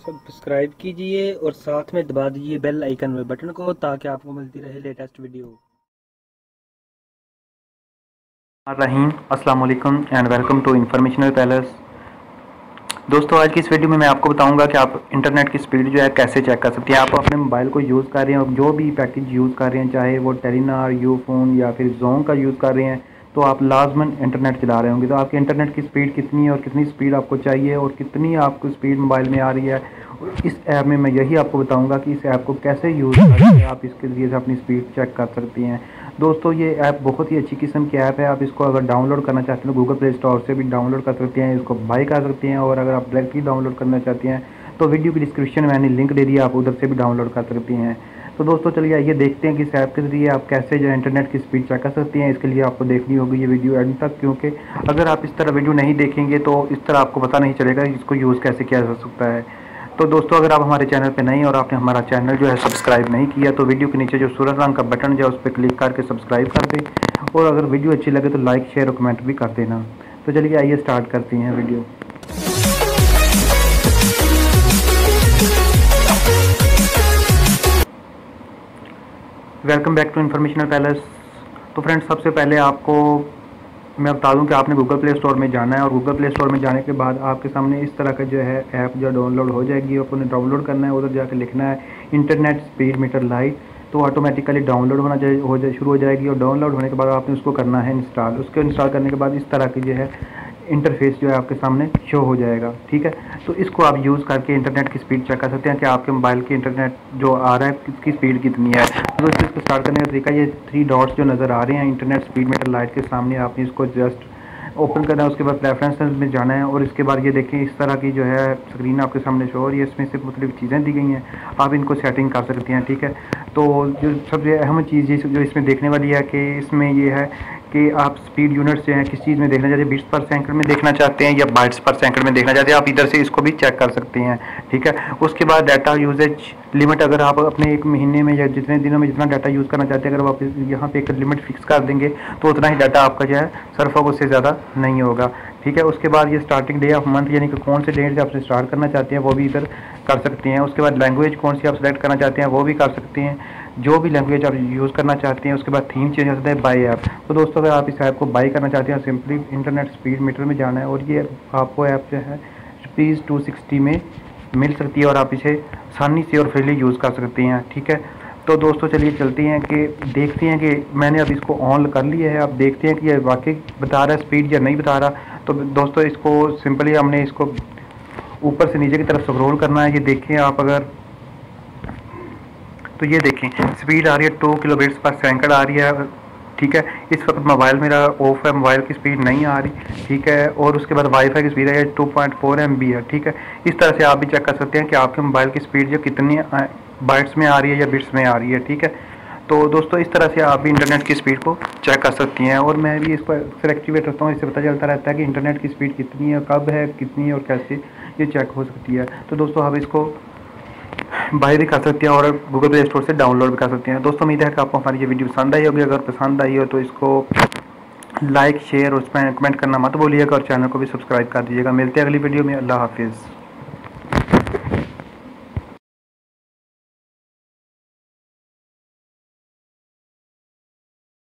Subscribe कीजिए और साथ में दबा दीजिए बेल आइकन में बटन को ताकि आपको मिलती रहे लेटेस्ट वीडियो। रहीम अस्सलाम वालेकुम and welcome to Informational Palace. दोस्तों, आज की इस वीडियो में मैं आपको बताऊंगा कि आप इंटरनेट की स्पीड जो है कैसे चेक कर सकते हैं। आप अपने मोबाइल को यूज़ कर रहे हैं और जो भी पैकेज यूज़ कर रहे हैं, चाहे वो टेलीनार, यूफोन या फिर जोन का यूज़ कर रहे हैं, तो आप लाजमन इंटरनेट चला रहे होंगे। तो आपके इंटरनेट की स्पीड कितनी है और कितनी स्पीड आपको चाहिए और कितनी आपको स्पीड मोबाइल में आ रही है, और इस ऐप में मैं यही आपको बताऊँगा कि इस ऐप को कैसे यूज़ करके आप इसके ज़रिए से अपनी स्पीड चेक कर सकती हैं। दोस्तों, ये ऐप बहुत ही अच्छी किस्म की ऐप है। आप इसको अगर डाउनलोड करना चाहते हैं तो गूगल प्ले स्टोर से भी डाउनलोड कर सकते हैं, इसको बाय कर सकते हैं। और अगर आप डायरेक्टली डाउनलोड करना चाहते हैं तो वीडियो की डिस्क्रिप्शन में मैंने लिंक दे दिया, आप उधर से भी डाउनलोड कर सकती हैं। तो दोस्तों, चलिए आइए देखते हैं कि इस ऐप के ज़रिए आप कैसे जो इंटरनेट की स्पीड चेक कर सकती हैं। इसके लिए आपको देखनी होगी ये वीडियो एंड तक, क्योंकि अगर आप इस तरह वीडियो नहीं देखेंगे तो इस तरह आपको पता नहीं चलेगा इसको यूज़ कैसे किया जा सकता है। तो दोस्तों, अगर आप हमारे चैनल पे नए और आपने हमारा चैनल जो है सब्सक्राइब नहीं किया तो वीडियो के नीचे जो सूरज रंग का बटन जो है उस पर क्लिक करके सब्सक्राइब कर दें, और अगर वीडियो अच्छी लगे तो लाइक, शेयर और कमेंट भी कर देना। तो चलिए आइए स्टार्ट करते हैं video. Welcome back to Informational Palace. तो फ्रेंड्स, सबसे पहले आपको मैं बता दूं कि आपने गूगल प्ले स्टोर में जाना है, और गूगल प्ले स्टोर में जाने के बाद आपके सामने इस तरह का जो है ऐप जो डाउनलोड हो जाएगी। आपने डाउनलोड करना है, उधर जाकर लिखना है इंटरनेट स्पीड मीटर लाइट, तो ऑटोमेटिकली डाउनलोड शुरू हो जाएगी। और डाउनलोड होने के बाद आपने उसको करना है इंस्टॉल। उसको इंस्टॉल करने के बाद इस तरह की जो है इंटरफेस जो है आपके सामने शो हो जाएगा। ठीक है, तो इसको आप यूज़ करके इंटरनेट की स्पीड चेक कर सकते हैं कि आपके मोबाइल की इंटरनेट जो आ रहा है इसकी स्पीड कितनी है। तो इसको स्टार्ट करने का तरीका, ये 3 डॉट्स जो नज़र आ रहे हैं इंटरनेट स्पीड मीटर लाइट के सामने, आपने इसको जस्ट ओपन करना है। उसके बाद प्रेफरेंसेस में जाना है, और इसके बाद ये देखिए इस तरह की जो है स्क्रीन आपके सामने शो हो रही है। इसमें से मुख्तलिफ चीज़ें दी गई हैं, आप इनको सेटिंग कर सकती हैं। ठीक है, तो जो सबसे अहम चीज़ जो इसमें देखने वाली है कि इसमें ये है कि आप स्पीड यूनिट्स जो हैं किस चीज़ में देखना चाहते हैं, बिट्स पर सेकंड में देखना चाहते हैं या बाइट्स पर सेकंड में देखना चाहते हैं, आप इधर से इसको भी चेक कर सकते हैं। ठीक है, उसके बाद डाटा यूजेज लिमिट, अगर आप अपने एक महीने में या जितने दिनों में जितना डाटा यूज़ करना चाहते हैं, अगर आप यहाँ पे एक लिमिट फिक्स कर देंगे तो उतना ही डाटा आपका जो है सर्फ होगा, उससे ज़्यादा नहीं होगा। ठीक है, उसके बाद ये स्टार्टिंग डे ऑफ मंथ, यानी कि कौन से डेट से आप स्टार्ट करना चाहते हैं वो भी इधर कर सकते हैं। उसके बाद लैंग्वेज कौन सी आप सेलेक्ट करना चाहते हैं वो भी कर सकते हैं, जो भी लैंग्वेज आप यूज़ करना चाहते हैं। उसके बाद थीम चेंज हो सकता है बाय ऐप। तो दोस्तों, अगर आप इस ऐप को बाय करना चाहते हैं सिंपली इंटरनेट स्पीड मीटर में जाना है, और ये आपको ऐप जो है ₹260 में मिल सकती है, और आप इसे आसानी से और फ्रीली यूज़ कर सकते हैं। ठीक है, तो दोस्तों चलिए चलते हैं कि देखते हैं कि मैंने अब इसको ऑन कर लिया है। अब देखते हैं कि ये वाकई बता रहा है स्पीड या नहीं बता रहा। तो दोस्तों, इसको सिंपली हमने इसको ऊपर से नीचे की तरफ स्क्रॉल करना है। ये देखें आप अगर, तो ये देखें स्पीड आ रही है 2 किलोबिट्स पर सेकंड आ रही है। ठीक है, इस वक्त मोबाइल मेरा ऑफ है, मोबाइल की स्पीड नहीं आ रही। ठीक है, और उसके बाद वाईफाई की स्पीड है 2.4 MB है। ठीक है, इस तरह से आप भी चेक कर सकते हैं कि आपके मोबाइल की स्पीड जो कितनी बाइट्स में आ रही है या बिट्स में आ रही है। ठीक है, तो दोस्तों इस तरह से आप भी इंटरनेट की स्पीड को चेक कर सकती हैं, और मैं भी इसको अक्सर एक्टिवेट रखता हूँ। इससे पता चलता रहता है कि इंटरनेट की स्पीड कितनी है, कब है, कितनी है और कैसे ये चेक हो सकती है। तो दोस्तों, आप इसको बाय भी कर सकते हैं और गूगल प्ले स्टोर से डाउनलोड भी कर सकते हैं। दोस्तों, उम्मीद है कि आपको हमारी ये वीडियो पसंद आई होगी। अगर पसंद आई हो तो इसको लाइक, शेयर और उसमें कमेंट करना मत भूलिएगा, और चैनल को भी सब्सक्राइब कर दीजिएगा। मिलते हैं अगली वीडियो में। अल्लाह हाफिज़।